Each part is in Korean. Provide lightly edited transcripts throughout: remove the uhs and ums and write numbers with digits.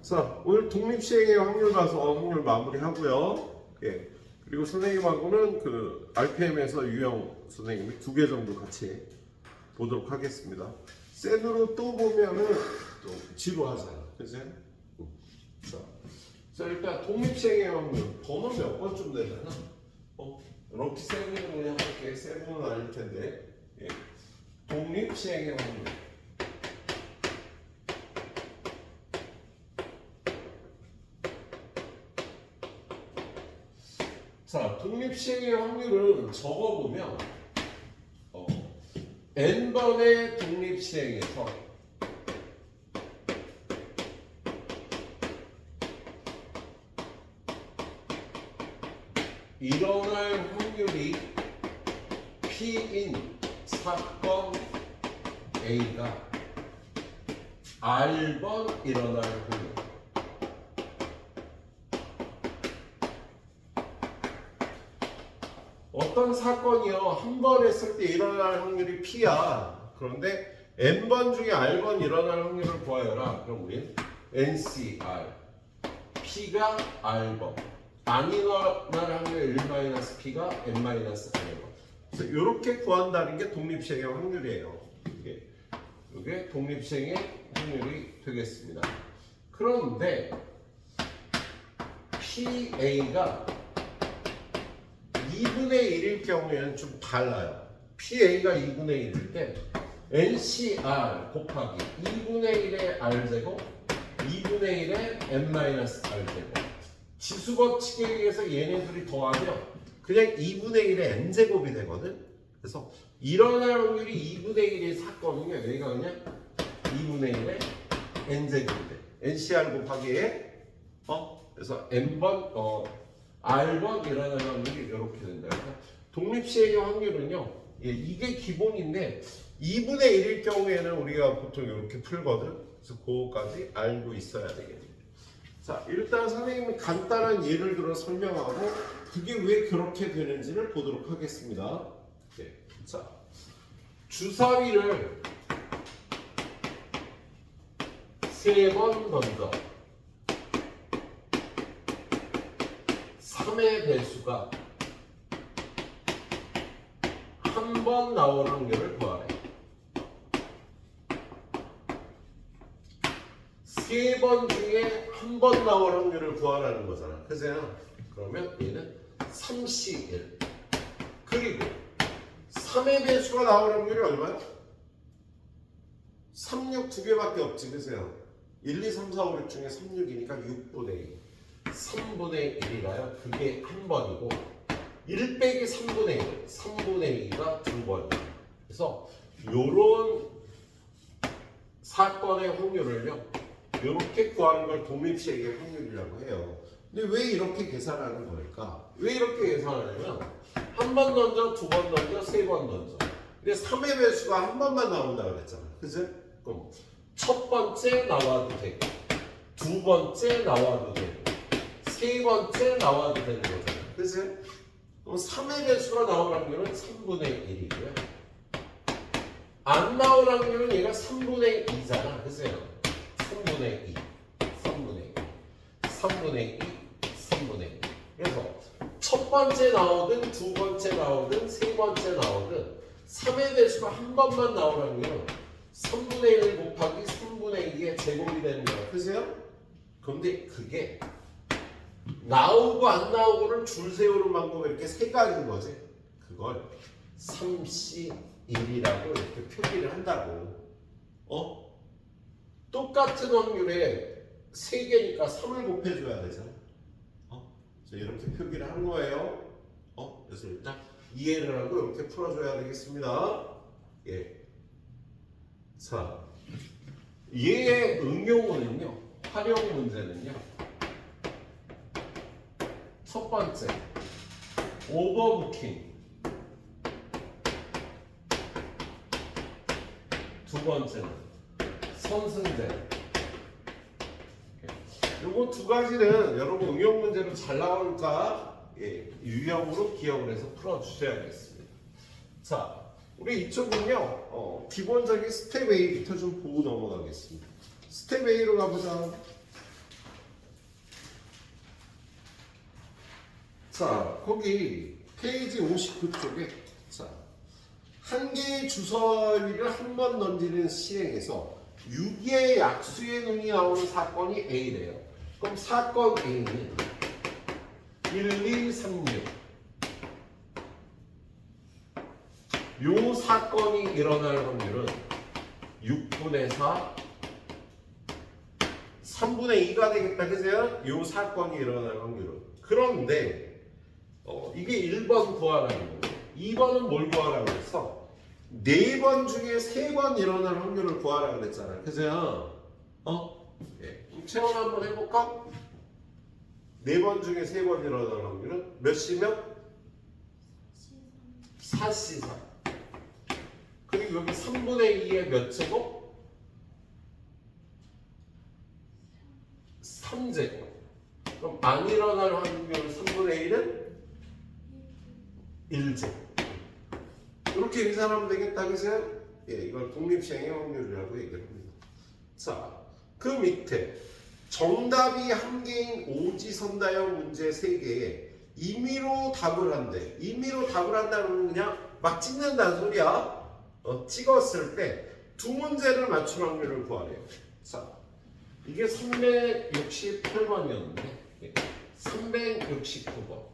자, 오늘 독립시행의 확률 봐서 확률 마무리하고요. 예. 그리고 선생님하고는 그 RPM에서 유형 선생님이 2개 정도 같이 보도록 하겠습니다. 센으로 또 보면은 또 지루하잖아. 그치? 자, 일단 독립시행의 확률 번호 몇 번쯤 되잖아. 럭키 세븐은 그냥 할게. 세븐은 아닐 텐데. 예. 독립시행의 확률. 자, 독립시행의 확률은 적어보면 n번의 독립시행에서 일어날 확률이 P인 사건 A가 R번 일어날 확률. 어떤 사건이요 한 번 했을 때 일어날 확률이 P야. 그런데 N번 중에 R번 일어날 확률을 구하여라. 그럼 우린 NCR P가 R번 안 일어날 확률 1-P가 N-R번. 그래서 이렇게 구한다는 게 독립시행의 확률이에요. 이게 독립시행의 확률이 되겠습니다. 그런데 PA가 2분의 1일 경우에는 좀 달라요. PA가 2분의 1일 때 NCR 곱하기 2분의 1의 R제곱 2분의 1의 N-R제곱 지수법칙에 의해서 얘네들이 더하면 그냥 2분의 1의 N제곱이 되거든. 그래서 일어날 확률이 2분의 1의 사건이면 여기가 그냥 2분의 1의 N제곱이 돼. NCR 곱하기에 그래서 N번 R번 일어날 확률이 이렇게 된다. 그러니까 독립시행의 확률은요, 이게 기본인데 2분의 1일 경우에는 우리가 보통 이렇게 풀거든. 그래서 그거까지 알고 있어야 되겠네요. 자, 일단 선생님은 간단한 예를 들어 설명하고 그게 왜 그렇게 되는지를 보도록 하겠습니다. 자, 주사위를 3번 던져 3의 배수가 한 번 나올 확률을 구하래. 3번 중에 한 번 나올 확률을 구하라는 거잖아. 그죠? 그러면 얘는 3C1 그리고 3의 배수가 나올 확률이 얼마야? 3, 6 두 개밖에 없지. 그죠? 1, 2, 3, 4, 5, 6 중에 3, 6이니까 6분의 2 3분의 1이라요. 그게 한 번이고 1 빼기 3분의 1 3분의 2가 두 번이에요. 그래서 요런 사건의 확률을요 이렇게 구하는 걸 독립시행의 확률이라고 해요. 근데 왜 이렇게 계산하는 걸까? 왜 이렇게 계산하냐면 한 번 던져, 두 번 던져, 세 번 던져. 근데 3의 배수가 한 번만 나온다 그랬잖아. 그치? 그럼 첫 번째 나와도 되고 두 번째 나와도 되고 세 번째 나와도 되는 거잖아. 그치? 그럼 3의 배수가 나올 확률은 3분의 1이고요. 안 나올 확률은 얘가 3분의 2잖아. 그치? 3분의 2, 3분의 2, 3분의 2, 3분의 2. 그래서 첫 번째 나오든 두 번째 나오든 세 번째 나오든 3의 배수가 한 번만 나올 확률은 3분의 1 곱하기 3분의 2의 제곱이 되는 거야. 그죠? 그런데 그게 나오고 안 나오고를 줄 세우는 방법이 이렇게 세 가지인 거지. 그걸 3C1이라고 이렇게 표기를 한다고. 똑같은 확률에 3개니까 3을 곱해줘야 되잖아. 이렇게 표기를 한 거예요. 그래서 일단 이해를 하고 이렇게 풀어줘야 되겠습니다. 자, 얘의 응용은요, 활용 문제는요. 첫 번째, 오버부킹. 두 번째는 선승제. 요거 두 가지는 여러분 응용 문제로 잘 나오니까 유형으로 기억을 해서 풀어주셔야겠습니다. 자, 우리 이쪽은요, 기본적인 스텝 A부터 좀 보고 넘어가겠습니다. 스텝 A로 가보자. 자, 거기 페이지 59쪽에 자, 한 개의 주사위를 한 번 던지는 시행에서 6의 약수의 눈이 나오는 사건이 A래요. 그럼 사건 A는 1, 2, 3, 6. 요 사건이 일어날 확률은 6분의 4, 3분의 2가 되겠다. 그죠? 요 사건이 일어날 확률은. 그런데 이게 1번 구하라는 거예요. 2번은 뭘 구하라고 했어? 4번 중에 3번 일어날 확률을 구하라고 그랬잖아. 그죠? 예. 체험 한번 해볼까? 4번 중에 3번 일어날 확률은 몇 시면? 4C3. 그리고 여기 3분의 2의 몇 제곱? 3제곱. 그럼 안 일어날 확률 3분의 1은? 1제곱. 이렇게 계산하면 되겠다. 그죠? 예, 이걸 독립시행의 확률이라고 얘기를 합니다. 자, 그 밑에 정답이 한 개인 오지선다형 문제 3개에 임의로 답을 한대. 임의로 답을 한다는 건 그냥 막 찍는다는 소리야. 찍었을 때 두 문제를 맞출 확률을 구하래요. 자, 이게 368번이었는데 369번.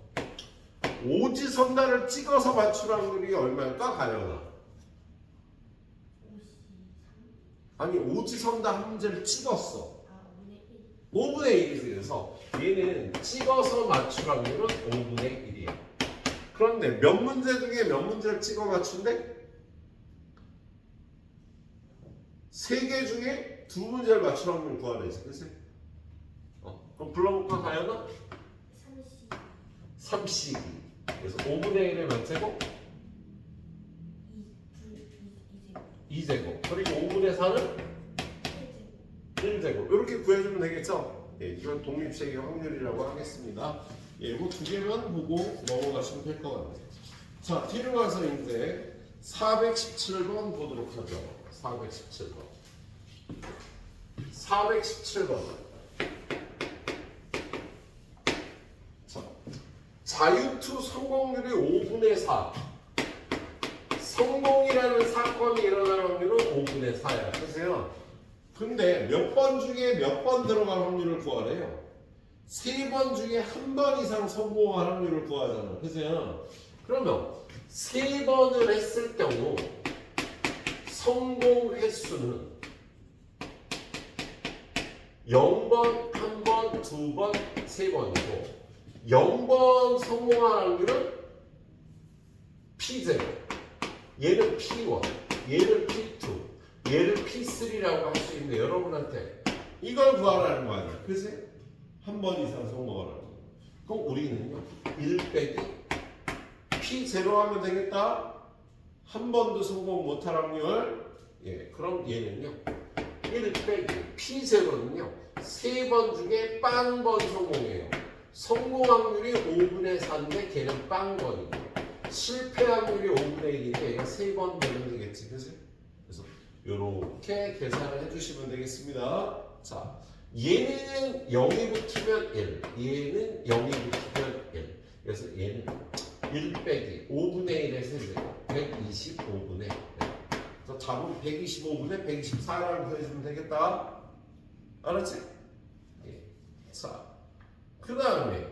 오지선다를 찍어서 맞출 확률이 얼마일까? 가려나? 아니, 오지선다 한 문제를 찍었어. 5분의 1이지. 그래서 얘는 찍어서 맞출 확률은 5분의 1이야. 그런데 몇 문제 중에 몇 문제를 찍어 맞춘대? 3개 중에 2문제를 맞출 확률을 구하래지. 그치? 그럼 불러볼까? 가려나? 32. 그래서 5분의 1의 몇 제곱? 2제곱. 그리고 5분의 4는? 1제곱. 이렇게 구해주면 되겠죠? 예, 이건 독립시행의 확률이라고 하겠습니다. 예, 이거 2개만 보고 넘어가시면 될 것 같아요. 자, 뒤로 가서 이제 417번 보도록 하죠. 417번. 417번. 자, 자유투 성공률이 5분의 4. 성공이라는 사건이 일어날 확률은 5분의 4야. 그래서요. 근데 몇 번 중에 몇 번 들어갈 확률을 구하래요? 3번 중에 한 번 이상 성공할 확률을 구하잖아. 그죠? 그러면 3번을 했을 경우 성공 횟수는 0번, 1번, 2번, 3번이고 0번 성공할 확률은 P0, 얘는 P1, 얘는 P2, 얘를 P3라고 할 수 있는데 여러분한테 이걸 구하라는 거 아니야. 그치? 한 번 이상 성공하라는 거. 그럼 우리는요 1 빼기 P0 하면 되겠다. 한 번도 성공 못할 확률. 예, 그럼 얘는요 1 빼기 P0는요 3번 중에 빵번 성공해요. 성공 확률이 5분의 4인데 걔는 빵번이고 실패 확률이 5분의 1인데 얘가 3번 되면 되겠지. 그치? 그래서 이렇게 계산을 해주시면 되겠습니다. 자, 얘는 0이 붙으면 1, 얘는 0이 붙으면 1. 그래서 얘는 1 빼기 5분의 1의 세제곱 125분의 1. 그래서 답은 125분의 124라고 해주면 되겠다. 알았지? 예. 자, 그 다음에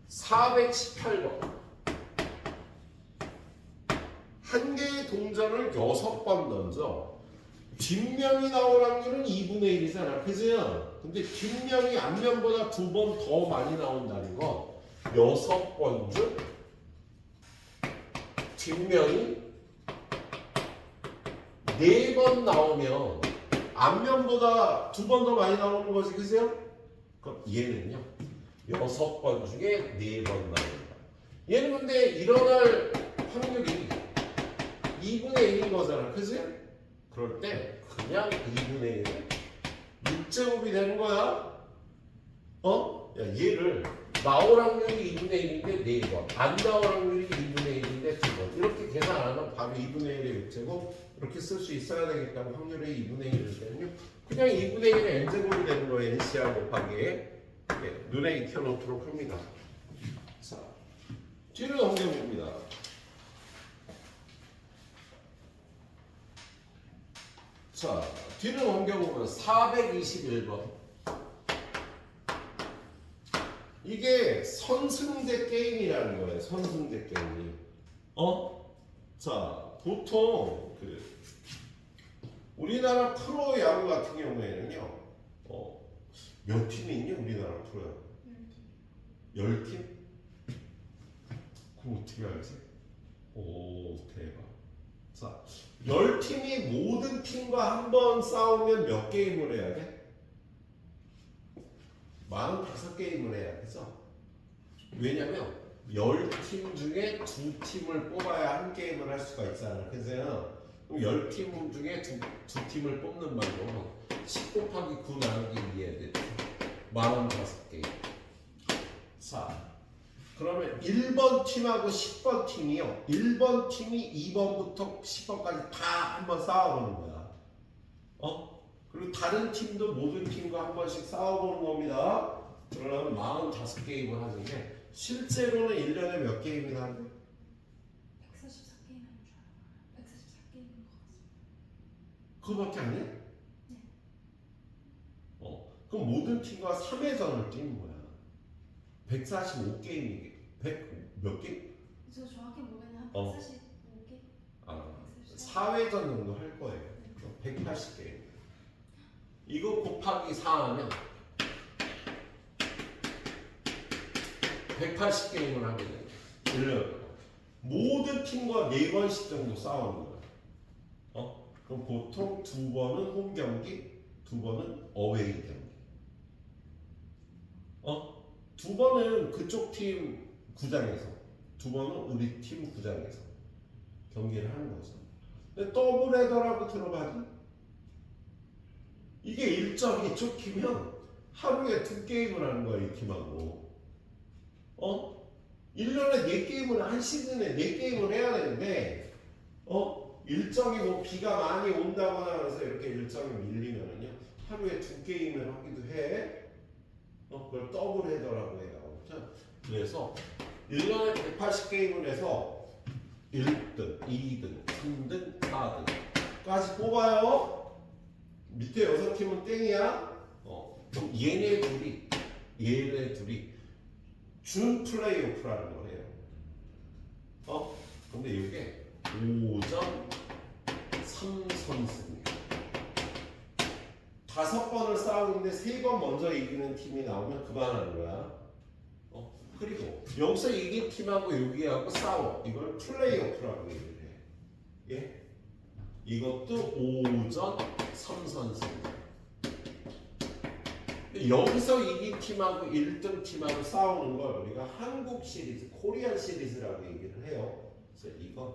418번. 한 개의 동전을 6번 던져 뒷면이 나올 확률은 2분의 1이잖아. 그죠? 근데 뒷면이 앞면보다 2번 더 많이 나온다는 거 6번 중 뒷면이 4번 나오면 앞면보다 2번 더 많이 나오는 거지. 그죠? 그럼 얘는요 6번 중에 4번 나온다. 얘는 근데 일어날 확률이 2분의 1인 거잖아. 그지? 그럴 때 그냥 2분의 1은 6제곱이 되는 거야. 야, 얘를 나올 확률이 2분의 1인데 4번, 안 나올 확률이 2분의 1인데 2번. 이렇게 계산 안 하면 바로 2분의 1의 6제곱 이렇게 쓸 수 있어야 되겠다고. 확률이 2분의 1일 때는요 그냥 2분의 1의 n제곱이 되는 거예요. NCR 곱하기. 예, 눈에 익혀놓도록 합니다. 자, 뒤를 넘겨봅니다. 자, 뒤를 넘겨보면 421번. 이게 선승제 게임이라는 거예요. 선승제 게임. 자, 보통 우리나라 프로 야구 같은 경우에는요. 몇 팀이 있니? 우리나라 프로야구? 10팀? 그럼 어떻게 알지? 오, 대박. 자, 10팀이 모든 팀과 한 번 싸우면 몇 게임을 해야 돼? 45게임을 해야 되죠? 왜냐면 10팀 중에 2팀을 뽑아야 한 게임을 할 수가 있잖아. 그래서 그럼 10팀 중에 두 팀을 뽑는 말로 10 곱하기 9 나누기 2해야 돼. 45게임. 자, 그러면 1번 팀하고 10번 팀이요. 1번 팀이 2번부터 10번까지 다 한번 싸워보는 거야. 그리고 다른 팀도 모든 팀과 한 번씩 싸워보는 겁니다. 그러면 45게임을 하는데 실제로는 1년에 몇 게임이나 하는데? 144게임 하는 줄 알아요. 144게임인 것 같습니다. 그거밖에 안 해? 네. 그럼 모든 팀과 3회전을 뛰는 거야. 145게임이게. 100 몇 게임? 저 정확히 보면 한 145개? 4회전 정도 할 거예요. 180게임. 이거 곱하기 4 하면 180게임을 하게 돼요. 1년. 모든 팀과 4번씩 정도 싸우는 거야. 그럼 보통 2번은 홈 경기, 2번은 어웨이 경기. 2번은 그쪽 팀 구장에서, 2번은 우리 팀 구장에서 경기를 하는 거죠. 근데 더블 헤더라고 들어봤니? 이게 일정이 쫓기면 하루에 2게임을 하는 거야, 이 팀하고. 1년에 4게임을, 한 시즌에 4게임을 해야 되는데, 일정이 뭐 비가 많이 온다거나 해서 이렇게 일정이 밀리면은요, 하루에 2게임을 하기도 해. 그걸 더블 헤더라고 해요. 그래서 1년에 180게임을 해서 1등, 2등, 3등, 4등까지 뽑아요. 밑에 6팀은 땡이야. 그럼 얘네 둘이 준 플레이오프라는 거예요. 근데 이게 5전 3선승이에요. 5번을 싸우는데 3번 먼저 이기는 팀이 나오면 그만하는 거야. 그리고 여기서 이긴 팀하고 여기하고 싸워. 이걸 플레이오프라고 얘기를 해. 예? 이것도 5전 3선승. 여기서 이긴 팀하고 1등 팀하고 싸우는 걸 우리가 한국 시리즈, 코리안 시리즈라고 얘기를 해요. 그래서 이건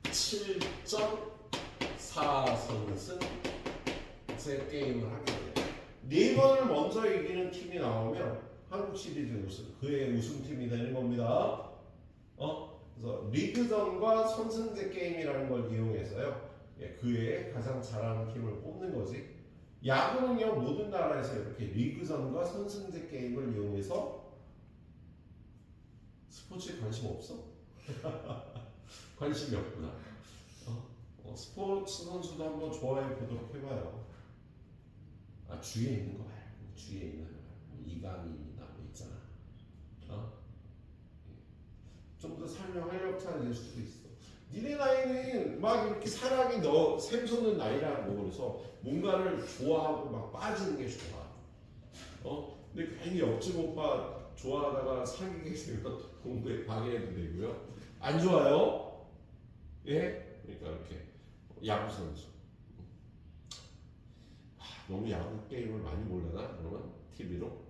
7전 4선승 제 게임을 하게 돼요. 4번을 먼저 이기는 팀이 나오면 한국 시리즈 우승, 그의 우승팀이 되는 겁니다. 그래서 리그전과 선승제 게임이라는 걸 이용해서요, 그의 가장 잘하는 팀을 뽑는 거지. 야구는요, 모든 나라에서 이렇게 리그전과 선승제 게임을 이용해서. 스포츠에 관심 없어? 관심이 없구나. 스포츠 선수도 한번 좋아해 보도록 해봐요. 주위에 있는 거 말고, 주위에 있는 거 말고, 이강인이나 뭐 있잖아. 좀 더 설명하려고 하는 수도 있어. 니네 나이는 막 이렇게 사랑이 너 샘솟는 나이라고 그래서 뭔가를 좋아하고 막 빠지는 게 좋아. 근데 괜히 옆집 오빠 좋아하다가 사귀게 되면 공부에 방해해도 되고요. 안 좋아요? 예? 그러니까 이렇게 야구 선수. 너무 야구 게임을 많이 몰라나? 그러면 TV로.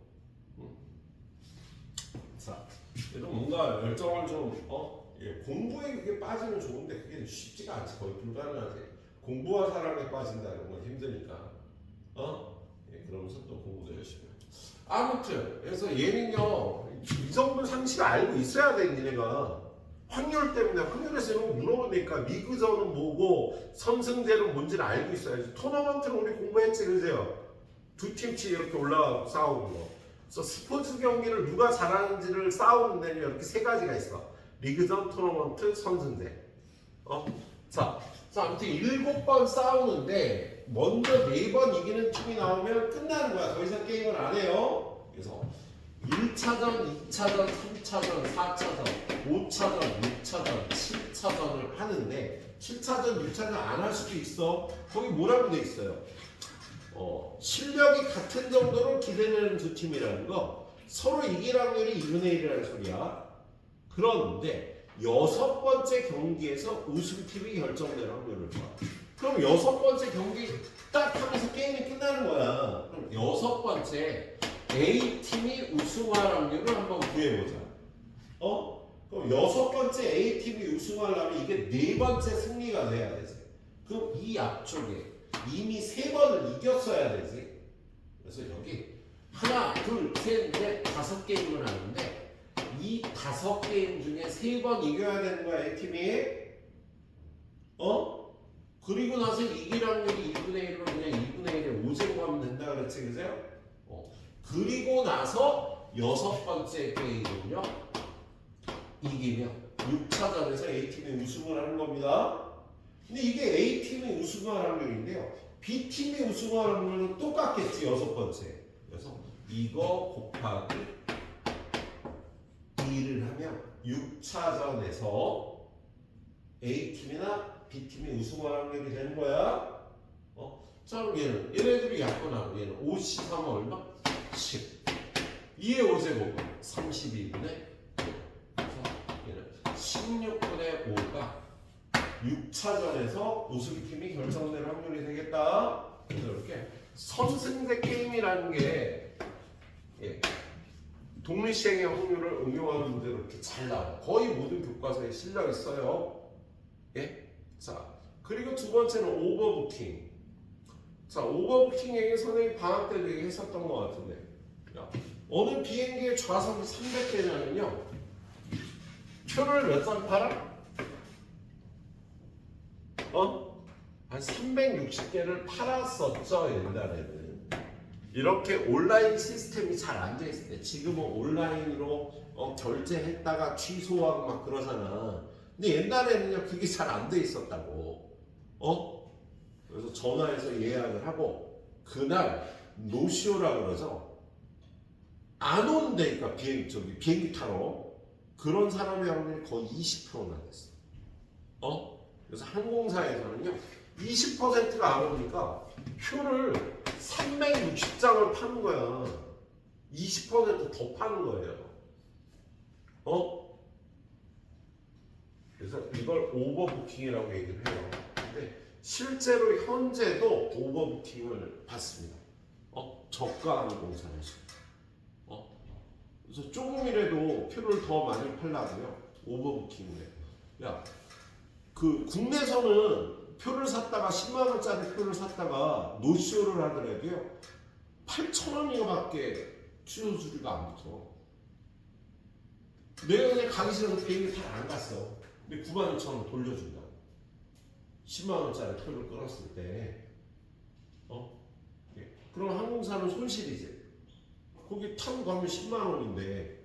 자, 그래도 뭔가 열정을 좀 공부에 그게 빠지면 좋은데 그게 쉽지가 않지. 거의 불가능하지. 공부와 사랑에 빠진다는 건 힘드니까. 그러면서 또 공부도 열심히 하죠. 아무튼 그래서 얘는요, 이 정도 상식 알고 있어야 돼. 니네가 확률 때문에, 확률에서 이런 거 물어보니까 리그전은 뭐고 선승제는 뭔지를 알고 있어야지. 토너먼트는 우리 공부했지, 그죠? 두 팀씩 이렇게 올라가고 싸우는 거. 그래서 스포츠 경기를 누가 잘하는지를 싸우는 데는 이렇게 3가지가 있어. 리그전 토너먼트 선승제. 자, 아무튼 7번 싸우는데 먼저 4번 이기는 팀이 나오면 끝나는 거야. 더 이상 게임을 안 해요. 그래서 1차전, 2차전, 3차전, 4차전, 5차전, 6차전, 7차전을 하는데 7차전, 6차전 안 할 수도 있어. 거기 뭐라고 돼 있어요? 실력이 같은 정도로 기대되는 두 팀이라는 거. 서로 이길 확률이 2분의 1이라는 소리야. 그런데 6번째 경기에서 우승팀이 결정되는 확률을 봐. 그럼 6번째 경기 딱 하면서 게임이 끝나는 거야. 그럼 6번째 A팀이 우승할 확률을 한번 구해보자. 그럼 6번째 A팀이 우승하려면 이게 4번째 승리가 돼야 되지. 그럼 이 앞쪽에 이미 3번을 이겼어야 되지. 그래서 여기 하나, 둘, 셋, 넷, 5게임을 하는데 이 5게임 중에 3번 이겨야 되는 거야, A팀이. 그리고 나서 이길 확률이 2분의 1로 그냥 2분의 1에 5제곱 하면 된다 그랬지, 그죠? 그리고 나서 6번째 게임은요, 이기면 6차전에서 A팀이 우승을 하는 겁니다. 근데 이게 A팀이 우승할 확률인데요, B팀이 우승할 확률은 똑같겠지, 6번째. 그래서 이거 곱하기 2를 하면 6차전에서 A팀이나 B팀이 우승할 확률이 되는 거야. 자, 그럼 얘네들이 약분하고 얘는 5C3은 얼마? 10. 2의 5제곱은 32분의 5. 그래서 얘는 16분의 5가 6차전에서 우승팀이 결정될 확률이 되겠다. 그래서 이렇게 선승제 게임이라는 게 독립시행의 확률을 응용하는 문제로 이렇게 잘 나와요. 거의 모든 교과서에 실려 있어요. 자, 그리고 두 번째는 오버부킹. 자, 오버부킹 얘기 선생님이 방학 때도 얘기했었던 것 같은데, 어느 비행기의 좌석이 300개냐면요, 표를 몇 장 팔아? 한 360개를 팔았었죠, 옛날에는. 이렇게 온라인 시스템이 잘 안 돼 있을 때, 지금은 온라인으로 결제했다가 취소하고 막 그러잖아. 근데 옛날에는요, 그게 잘 안 돼 있었다고. 그래서 전화해서 예약을 하고 그날 노쇼라 그러죠. 안 온다니까 비행기 타러. 그런 사람의 확률이 거의 20%나 됐어. 그래서 항공사에서는요, 20%가 안 오니까 표를 360장을 파는 거야. 20% 더 파는 거예요. 그래서 이걸 오버부킹이라고 얘기를 해요. 근데 실제로 현재도 오버부킹을 받습니다. 저가 항공사에서. 그래서 조금이라도 표를 더 많이 팔려고요, 오버부킹을 해요. 그 국내에서는 표를 샀다가 10만 원짜리 표를 샀다가 노쇼를 하더라도요, 8,000원이밖에 취소 수리가 안 붙어. 내가 그냥 가기 싫어서 비행기 타러 안 갔어. 근데 92,000원 돌려준다. 10만 원짜리 표를 끊었을 때, 그럼 항공사는 손실이지. 거기 타고 가면 10만 원인데,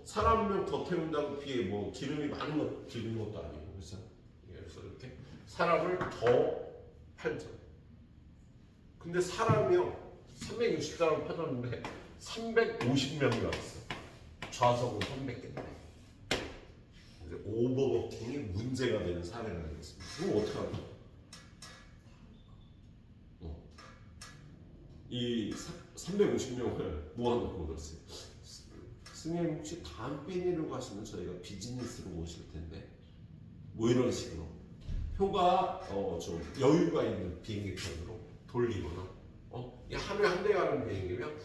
사람 한 명 더 태운다고 비에 뭐 기름이 많은 것 들린 것도 아니고, 그래서 이렇게 사람을 더 팔죠. 근데 사람이요, 360사람 팔았는데 350명이 왔어. 좌석은 300개인데. 오버워킹이 문제가 되는 사례가 되겠습니다. 그럼 어떻게 하죠? 이 350명을 모아놓고 그랬어요. 스님 혹시 다음 비행기로 가시면 저희가 비즈니스로 모실 텐데, 뭐 이런 식으로 표가 좀 여유가 있는 비행기 편으로 돌리거나, 하루에 한 대 가는 비행기면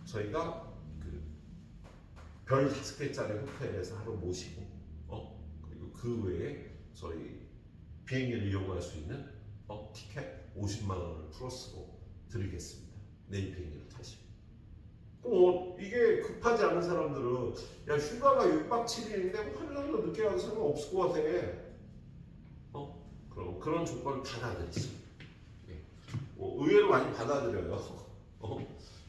저희가 별 5개짜리 호텔에서 하루 모시고, 그리고 그 외에 저희 비행기를 이용할 수 있는 티켓 50만 원을 플러스로 드리겠습니다. 내일 비행기를 타시면. 이게 급하지 않은 사람들은 야, 휴가가 6박 7일인데 하루 정도 늦게 가도 상관없을 것 같아. 그럼 그런 조건을 받아들이죠. 의외로 많이 받아들여요.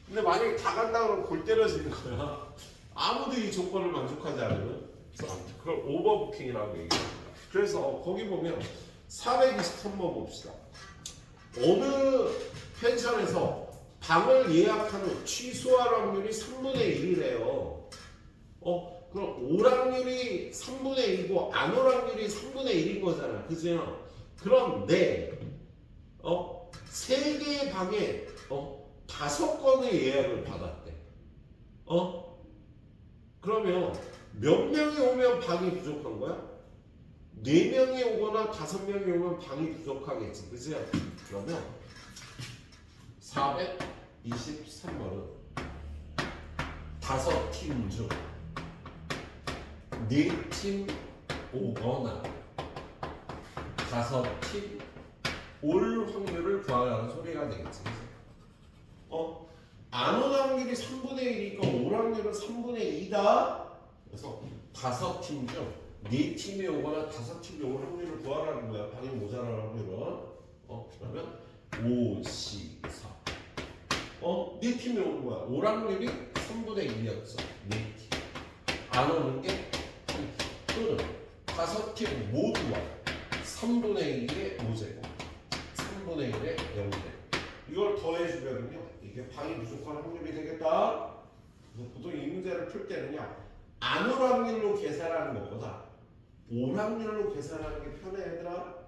근데 만약에 다 간다 그러면 골 때려지는 거야. 아무도 이 조건을 만족하지 않으면. 자, 그걸 오버부킹이라고 얘기합니다. 그래서 거기 보면 423번 봅시다. 어느 펜션에서 방을 예약한 후 취소할 확률이 3분의 1이래요. 그럼 올 확률이 3분의 1이고 안 올 확률이 3분의 1인 거잖아. 그죠? 그런데 3개의 방에 5건의 예약을 받았대. 그러면 몇 명이 오면 방이 부족한 거야? 4명이 오거나 5명이 오면 방이 부족하겠지. 그죠? 그러면 423번은 5팀 중 4팀 오거나 5팀 올 확률을 구하라는 소리가 되겠지. 안 올 확률이 3분의 1이니까 올 확률은 3분의 2다. 그래서 5팀 중 4팀이 오거나 5팀이 올 확률을 구하라는 거야. 방이 모자랄 확률은. 그러면 5, 10, 4. 4팀이 오는 거야. 올 확률이 3분의 1이었어. 4팀. 안 오는 게 1팀. 또는 5팀 모두와 3분의 1의 5제곱. 3분의 1의 0제곱. 이걸 더해주면요. 이게 방이 부족한 확률이 되겠다. 그래서 보통 이 문제를 풀 때는요. 안 올 확률로 계산하는 것보다 올 확률로 계산하는 게 편해 얘들아.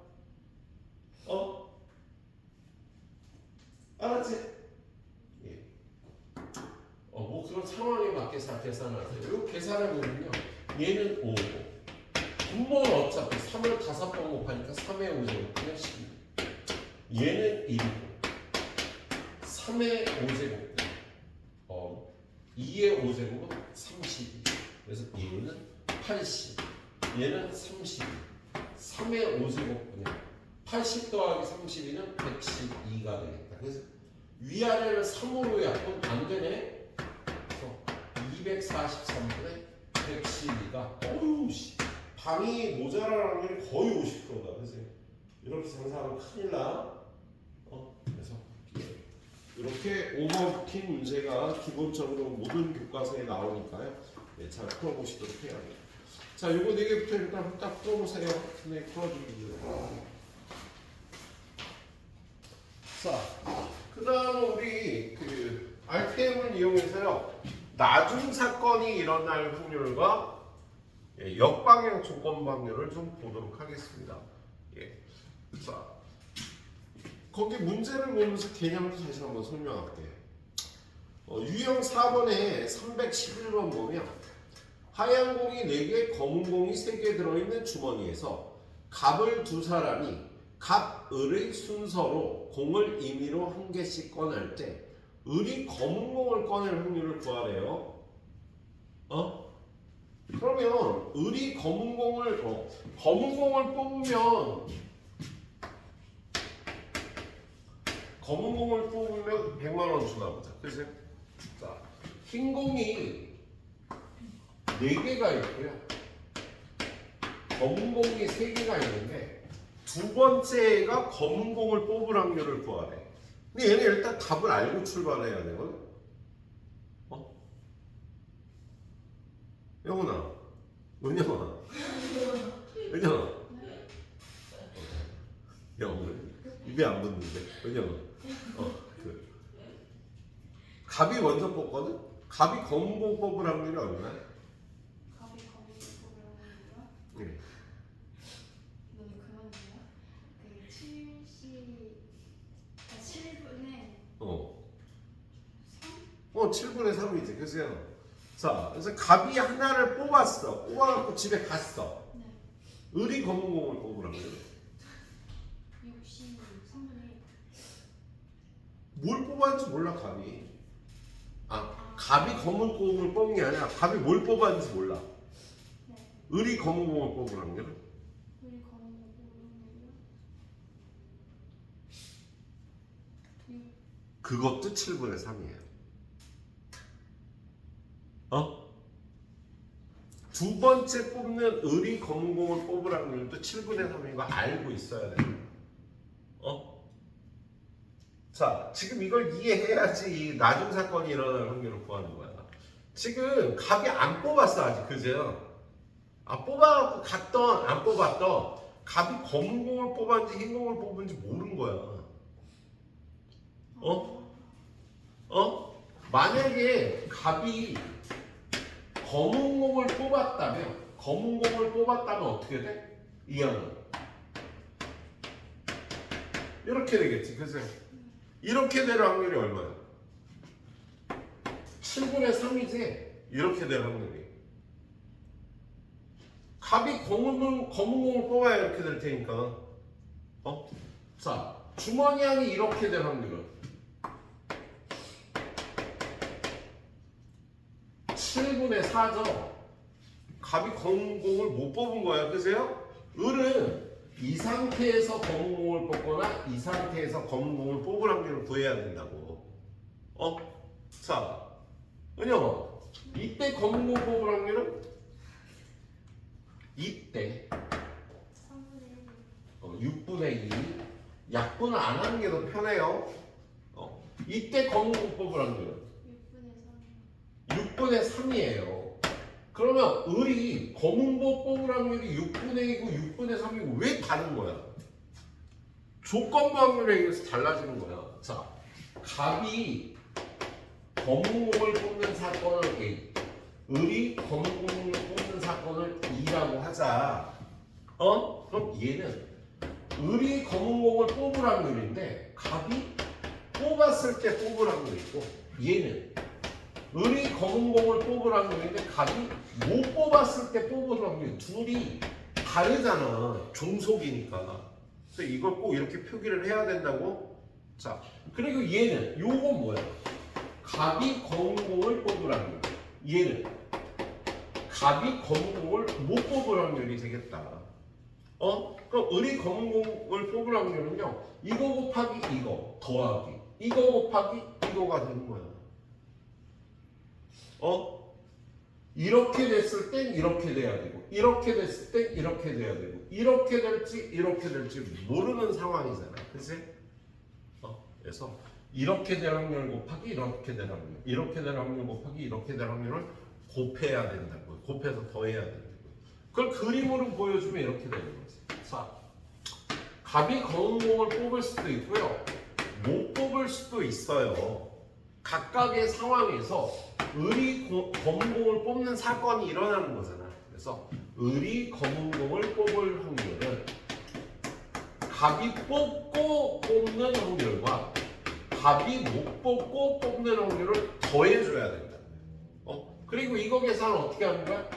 알았지? 예. 뭐 그런 상황에 맞게 잘 계산하세요. 이거 계산해보면요. 얘는 5고 분모는 어차피 3을 5번 곱하니까 3의 5제곱이면 12. 얘는 1이고 3의 5제곱 2의 5제곱은 32. 그래서 얘는 80. 얘는 32. 3의 5제곱분의 80 더하기 32는 112가 되겠다. 그래서 위아래를 3으로 약분 안 되네. 그래서 243분의 112가 방이 모자랄 확률이 거의 50%다. 그래서 이렇게 장사하면 큰일 나. 그래서 이렇게 오버부킹 문제가 기본적으로 모든 교과서에 나오니까요. 네, 잘 풀어보시도록 해야 돼요. 자, 요거 4개부터 일단 딱 풀어보세요. 네, 풀어주세요. 자, 그 다음 우리 그 RPM을 이용해서요. 나중 사건이 일어날 확률과 역방향 조건 확률을 좀 보도록 하겠습니다. 예. 자, 거기 문제를 보면서 개념도 다시 한번 설명할게요. 유형 4번에 311번 보면 하얀 공이 4개, 검은 공이 3개 들어있는 주머니에서 갑을 두 사람이 갑, 을의 순서로 공을 임의로 한 개씩 꺼낼 때 을이 검은 공을 꺼낼 확률을 구하래요. 그러면 을이 검은 공을 뽑으면 100만 원 주나 보자. 그치? 자, 흰 공이 4개가 있고요. 검은 공이 3개가 있는데 두 번째가 검은 공을 뽑을 확률을 구하래. 근데 얘는 일단 답을 알고 출발해야 되거든. 영훈아, 은영아, 영훈 입에 안 붙는데, 은영아. 갑이 먼저 뽑거든. 갑이 검은 공 뽑을 확률이 얼마야? 갑이 검은 뽑으라고 하니까 네. 너무 그만이야? 그 7분의 3? 7분의 3이지, 그죠? 자, 그래서 갑이 하나를 뽑았어. 뽑아갖고 집에 갔어. 네. 을이 검은 공을 뽑으라고 그래. 63분의 뭘 뽑았는지 몰라, 갑이. 갑이 검은 공을 뽑은 게 아니라 갑이 뭘 뽑았는지 몰라. 네. 을이 검은 공을 뽑으라고 그래. 우리 검은 거 뽑으면 그것도 7분의 3이에요. 두 번째 뽑는 을이 검은 공을 뽑을 확률도 7분의 3인 거 알고 있어야 돼. 자, 지금 이걸 이해해야지 이 나중 사건이 일어날 확률을 구하는 거야. 지금 갑이 안 뽑았어 아직, 그죠? 뽑아갖고 갔던 안 뽑았던 갑이 검은 공을 뽑았는지 흰 공을 뽑은지 모르는 거야. 만약에 갑이 검은 공을 뽑았다면 어떻게 돼? 이항은 이렇게 되겠지. 그래서 이렇게 될 확률이 얼마야? 7분의 3이지. 이렇게 될 확률이. 갑이 검은 공을 뽑아야 이렇게 될 테니까. 자, 주머니 양이 이렇게 될 확률은 7분의 4죠. 갑이 검은 공을 못 뽑은 거야. 그세요? 을은 이 상태에서 검은 공을 뽑거나 이 상태에서 검은 공을 뽑을 확률을 구해야 된다고. 자, 은영아, 이때 검은 공 뽑을 확률은 이때 6분의 2. 약분을 안 하는 게 더 편해요. 이때 검은 공 뽑을 확률은 6분의 3이에요. 그러면 을이 검은 거 뽑을 확률이 6분의 2고 6분의 3이고 왜 다른 거야? 조건부 확률에 의해서 달라지는 거야. 자, 갑이 검은 공을 뽑는 사건을 A, 을이 검은 공을 뽑는 사건을 2라고 하자. 그럼 얘는 을이 검은 공을 뽑을 확률인데 갑이 뽑았을 때 뽑을 확률이 있고, 얘는 을이 검은 공을 뽑을 확률인데 갑이 못 뽑았을 때 뽑을 확률. 둘이 다르잖아. 종속이니까. 그래서 이걸 꼭 이렇게 표기를 해야 된다고. 자, 그리고 얘는 요건 뭐야? 갑이 검은 공을 뽑을 확률. 얘는 갑이 검은 공을 못 뽑을 확률이 되겠다. 그럼 을이 검은 공을 뽑을 확률은요, 이거 곱하기 이거 더하기 이거 곱하기 이거가 되는 거야. 이렇게 됐을 땐 이렇게 돼야 되고, 이렇게 됐을 땐 이렇게 돼야 되고, 이렇게 될지 모르는 상황이잖아. 그치? 그래서 이렇게 될 확률 곱하기 이렇게 될 확률, 이렇게 될 확률 곱하기 이렇게 될 확률을 곱해야 된다고요. 곱해서 더해야 된다고요. 그걸 그림으로 보여주면 이렇게 되는 거지. 자, 갑이 검은 공을 뽑을 수도 있고요, 못 뽑을 수도 있어요. 각각의 상황에서 을이 검은 공을 뽑는 사건이 일어나는 거잖아. 그래서 을이 검은 공을 뽑을 확률은 갑이 뽑고 뽑는 확률과 갑이 못 뽑고 뽑는 확률을 더해줘야 된다. 그리고 이거 계산을 어떻게 하는 거야?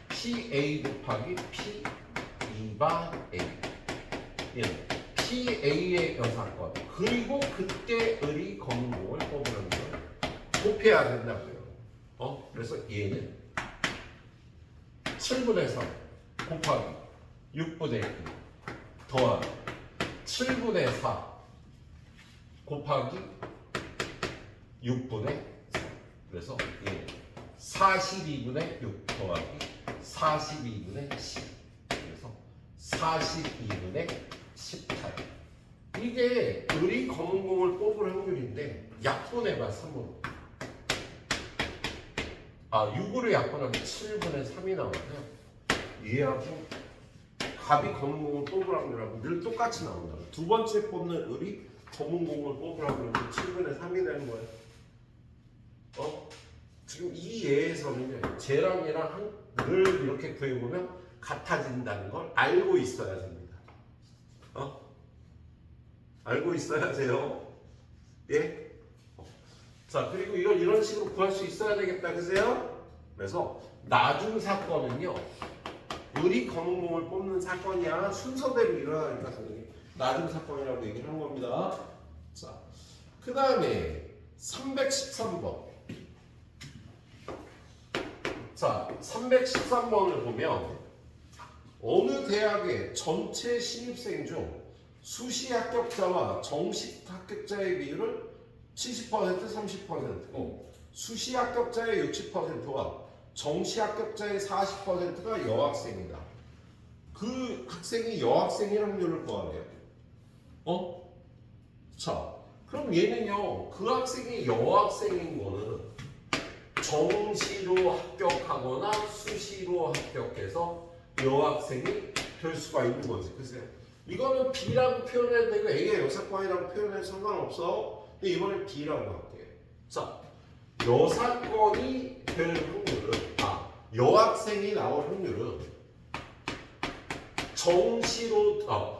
PA 곱하기 P2바 A. PA의 여사건. 그리고 그때 을이 검은 공을 뽑으는 걸 곱해야 된다고요. 그래서 얘는 7분의 3 곱하기 6분의 2 더하기 7분의 4 곱하기 6분의 3. 그래서 얘는 42분의 6 더하기 42분의 10. 그래서 42분의 18. 이게 을이 검은 공을 뽑을 확률인데 약분해봐 3으로. 6으로 약분하면 7분의 3이 나오고요. 얘하고 갑이 검은 공을 뽑을 확률하고 늘 똑같이 나온다. 두 번째 뽑는 을이 검은 공을 뽑을 확률은 7분의 3이 되는 거예요. 지금 이 예에서는요, 쟤랑 얘랑 늘 이렇게 구해보면 같아진다는 걸 알고 있어야 됩니다. 알고 있어야 돼요. 예? 자, 그리고 이걸 이런 식으로 구할 수 있어야 되겠다. 그세요? 그래서 나중 사건은요, 을이 검은 공을 뽑는 사건이야 순서대로 일어나니까 선생님이 나중 사건이라고 얘기를 한 겁니다. 자, 그 다음에 313번. 자, 313번을 보면 어느 대학의 전체 신입생 중 수시 합격자와 정식 합격자의 비율은 70%, 30%고 수시 합격자의 60%와 정시 합격자의 40%가 여학생이다. 그 학생이 여학생일 확률을 구하래요. 자, 그럼 얘는요, 그 학생이 여학생인 거는 정시로 합격하거나 수시로 합격해서 여학생이 될 수가 있는 거지. 글쎄요. 이거는 B라고 표현해도 되고 A의 여사건이라고 표현해도 상관없어. 근데 이번엔 B라고 할게. 자, 여사건이 될 확률은 여학생이 나올 확률은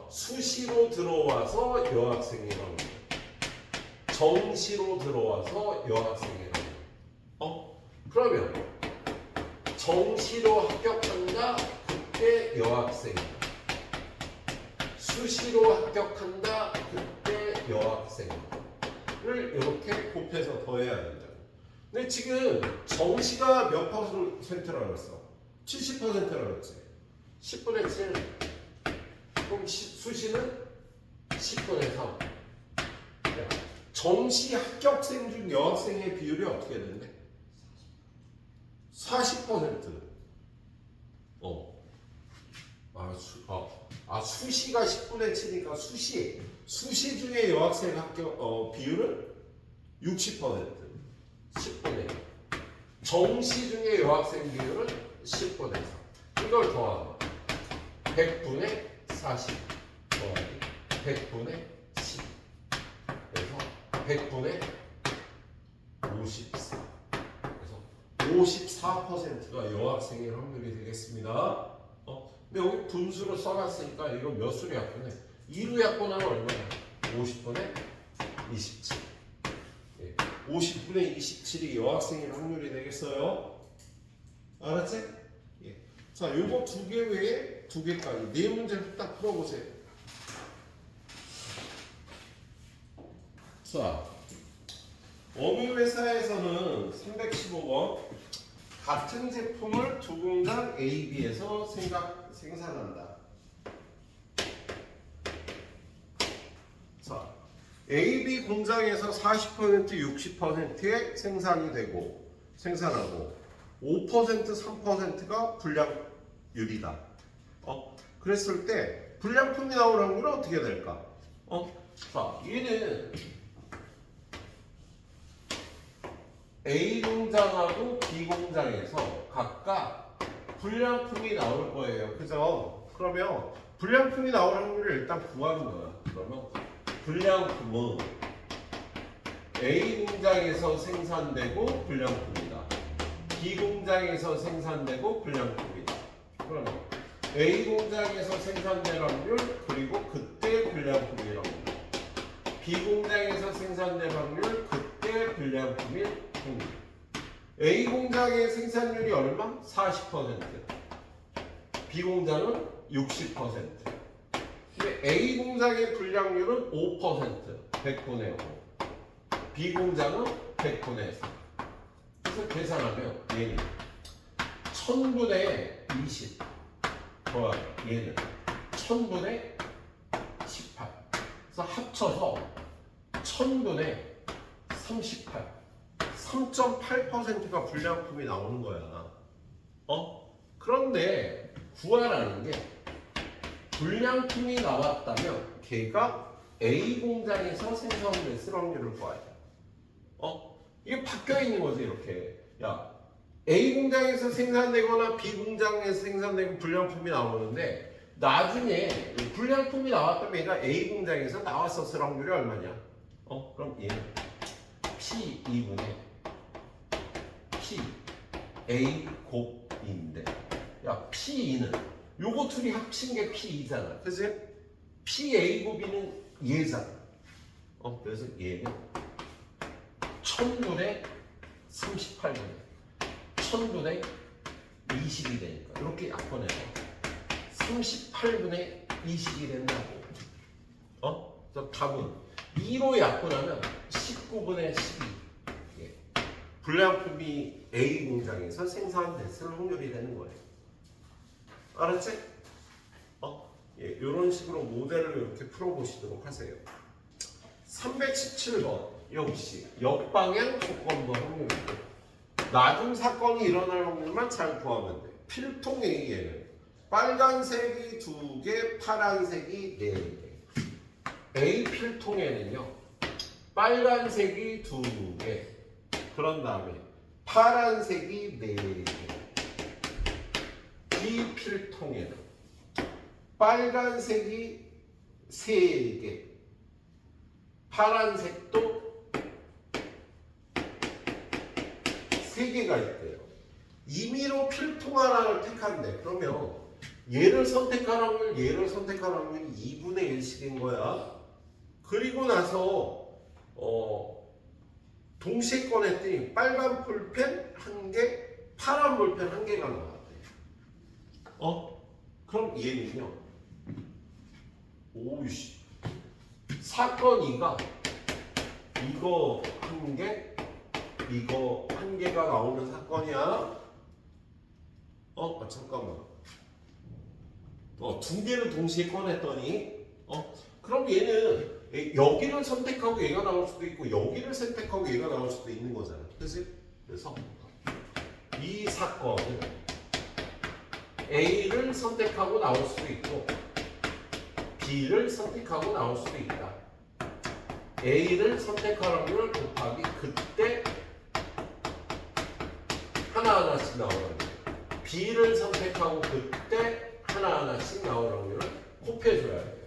수시로 들어와서 여학생이 나옵니다. 정시로 들어와서 여학생이 나옵니다. 그러면 정시로 합격한다 그때 여학생이다. 수시로 합격한다 그때 여학생을 이렇게 곱해서 더해야 된다. 근데 지금 정시가 몇 퍼센트라고 했어? 70%라고 했지. 10분의 7. 그럼 수시는 10분의 3. 정시 합격생 중 여학생의 비율이 어떻게 되는데? 40%. 수시가 10분의 7이니까 수시 중에 여학생 합격 비율은 60%. 10분의 1. 정시 중에 여학생 비율은 10분의 3. 이걸 더하면 100분의 40 더하기 100분의 10. 그래서 100분의 54. 그래서 54%가 여학생의 확률이 되겠습니다. 근데 여기 분수로 써놨으니까 이거 몇 수로 약분해? 2로 약분하면 얼마야? 50분의 27. 50분의 27이 여학생의 확률이 되겠어요? 알았지? 예. 자, 요거 두 개 외에 두 개까지 네 문제를 딱 풀어보세요. 자, 어느 회사에서는 315번 같은 제품을 두 공장 A, B에서 생산한다. 자, A, B 공장에서 40%, 60%의 생산하고 5%, 3%가 불량률이다. 그랬을 때 불량품이 나올 확률은 어떻게 될까? 자, 얘는 A 공장하고 B 공장에서 각각 불량품이 나올 거예요. 그죠? 그러면 불량품이 나올 확률을 일단 구하는 거야. 그러면 불량품은 A 공장에서 생산되고 불량품이다. B 공장에서 생산되고 불량품이다. 그러면 A 공장에서 생산될 확률 그리고 그때 불량품일 확률. B 공장에서 생산될 확률 그때 불량품일 확률. A 공장의 생산률이 얼마? 40%. B 공장은 60%. 근데 A 공장의 불량률은 5%. 100분의 5. B 공장은 100분의 4. 그래서 계산하면 얘는 1000분의 20 더하기 얘는 1000분의 18. 그래서 합쳐서 1000분의 38. 3.8%가 불량품이 나오는 거야. 그런데 구하라는 게 불량품이 나왔다면 걔가 A 공장에서 생산됐을 확률을 구해야 돼. 이게 바뀌어 있는 거지 이렇게. 야, A 공장에서 생산되거나 B 공장에서 생산되고 불량품이 나오는데 나중에 불량품이 나왔다면 얘가 A 공장에서 나왔었을 확률이 얼마냐? 그럼 얘는 P2분의 P A 곱 2인데, 야 P2는 요거 둘이 합친 게 P2잖아. 그치? P A 곱 2는 얘잖아. 그래서 얘는 1000분의 38분의 1000분의 20이 되니까 이렇게 약분해서 38분의 20이 된다고. 그래서 답은 2로 약분하면 19분의 12. 예. 불량품이 A 공장에서 생산됐을 확률이 되는 거예요. 알았지? 예, 이런 식으로 모델을 이렇게 풀어보시도록 하세요. 317번 역시 역방향 조건부 확률이고 나중 사건이 일어날 확률만 잘 구하면 돼. 필통 A에는 빨간색이 2개, 파란색이 4개. A 필통에는요 빨간색이 2개, 그런 다음에 파란색이 4개. 이 필통에는 빨간색이 3개. 파란색도 3개가 있대요. 임의로 필통 하나를 택한대. 그러면 얘를 선택할 확률, 얘를 선택할 확률이 2분의 1씩인 거야. 그리고 나서 동시에 꺼냈더니 빨간 볼펜 1개, 파란 볼펜 1개가 나왔대. 그럼 얘는요. 오이씨. 사건 2가 이거 1개, 이거 1개가 나오는 사건이야. 잠깐만. 2개를 동시에 꺼냈더니 그럼 얘는 여기를 선택하고 얘가 나올 수도 있고 여기를 선택하고 얘가 나올 수도 있는 거잖아. 그치? 그래서 이 사건은 A를 선택하고 나올 수도 있고 B를 선택하고 나올 수도 있다. A를 선택할 확률을 곱하기 그때 하나하나씩 나오는 거예요. B를 선택하고 그때 하나하나씩 나올 확률을 곱해줘야 돼요.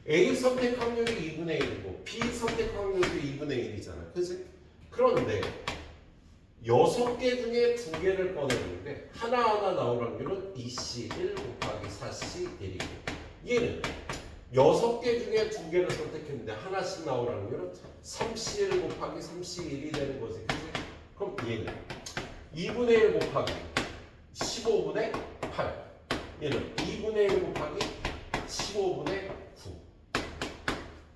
A 선택 확률이 2분의 1이고 B 선택 확률도 2분의 1이잖아. 그치? 그런데 6개 중에 2개를 꺼내는데 하나하나 나올 확률은 2C1 곱하기 4C1이고 얘는 6개 중에 2개를 선택했는데 하나씩 나올 확률은 3C1 곱하기 3C1이 되는 거지. 그치? 그럼 얘는 2분의 1 곱하기 15분의 8 얘는 2분의 1 곱하기 15분의 9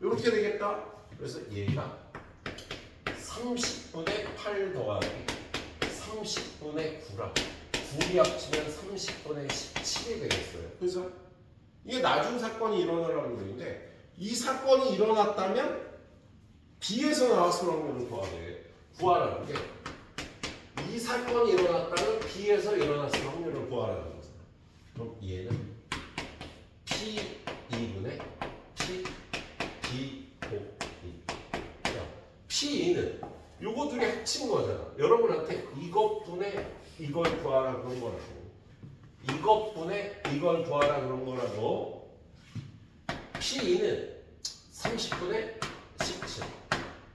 이렇게 되겠다. 그래서 얘가 30분의 8 더하기 30분의 9라 9이 합치면 30분의 17이 되겠어요. 그래서 이게 나중 사건이 일어날 확률인데 이 사건이 일어났다면 B에서 나왔을 확률을 구하라는 게 이 사건이 일어났다면 B에서 일어났을 확률을 구하라는 거잖아. 그럼 얘는 P2분의 P, B, 2. P2는 요거 둘이 합친 거잖아. 여러분한테 이것분의 이걸 구하라 그런 거라고. 이것분의 이걸 구하라 그런 거라고. P2는 30분의 17.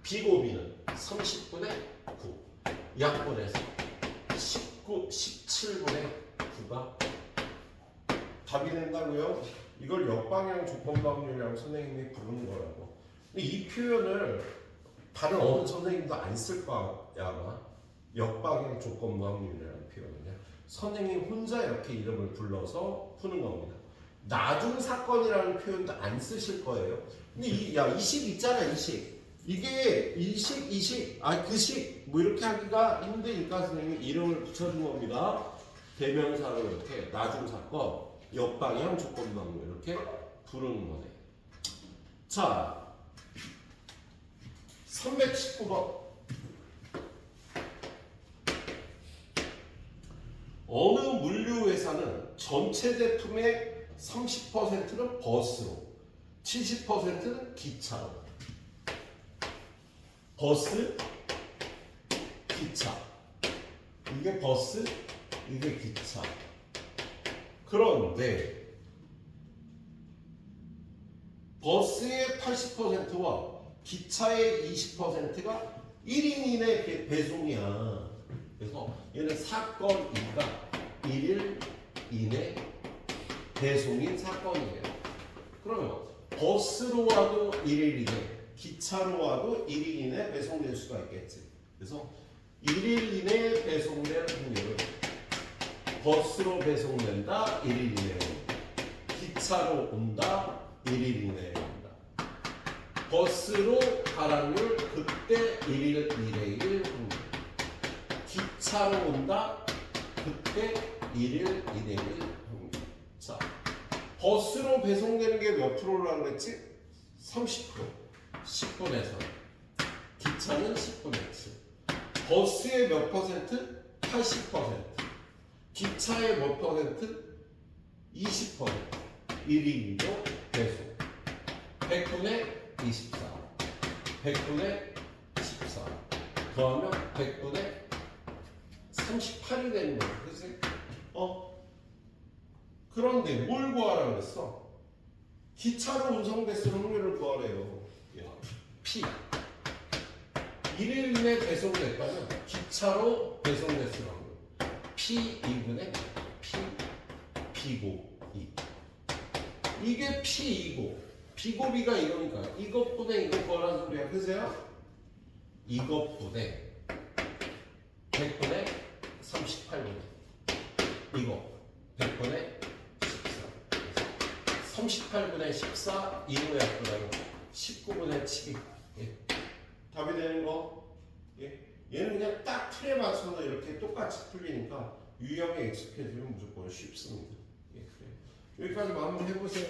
B고비는 30분의 9. 약분해서 17분의 9가 답이 된다고요? 이걸 역방향 조건부 확률이라고 선생님이 부르는 거라고. 근데 이 표현을 다른 어느 선생님도 안 쓸 거야 아마. 역방향 조건부 확률이라는 표현은요. 선생님 혼자 이렇게 이름을 불러서 푸는 겁니다. 나중 사건이라는 표현도 안 쓰실 거예요. 근데 이식 있잖아, 이식. 이게 일식, 이식, 그식 뭐 이렇게 하기가 힘드니까 선생님이 이름을 붙여준 겁니다. 대명사로 이렇게 나중 사건, 역방향 조건부 확률 이렇게 부르는 거네. 자, 319번. 어느 물류회사는 전체 제품의 30%는 버스로, 70%는 기차로. 버스, 기차. 이게 버스, 이게 기차. 그런데 버스의 80%와 기차의 20%가 1인 이내 배송이야. 그래서 얘는 사건 2가 1일 이내 배송인 사건이에요. 그러면 버스로 와도 1일 이내, 기차로 와도 1일 이내 배송될 수가 있겠지. 그래서 1일 이내 배송될 확률은 버스로 배송된다 1일 이내에 온다. 기차로 온다 1일 이내에 온다. 버스로 갈 확률 그때 1일 이내일 확률. 기차로 온다 그때 1일 이내일 확률. 자, 버스로 배송되는 게 몇 프로라고 그랬지? 30%. 10분의 3. 기차는 10분의 7. 버스의 몇 퍼센트? 80%. 기차의 몇 퍼센트? 20%. 1인 2조 배송. 100분의 24. 100분의 14. 더하면 100분의 38이 되는 거야. 그래서 그런데 뭘 구하라 그랬어? 기차로 운송됐을 확률을 구하래요. 야, P 1일 이내 배송됐다면 기차로 배송됐을 확률 P 2분의 P B고 2. 이게 P2고 B고비가 이거니까 이것분의 이거 구하라는 소리야. 그죠? 이것분의 100분의 38분의 이거 100분의 14 38분의 14 이거의 합분하는 19분의 7이 예. 답이 되는 거 예. 얘는 그냥 딱 틀에 맞춰서 이렇게 똑같이 풀리니까 유형에 익숙해지면 무조건 쉽습니다. 예, 그래요. 여기까지 한번 해보세요.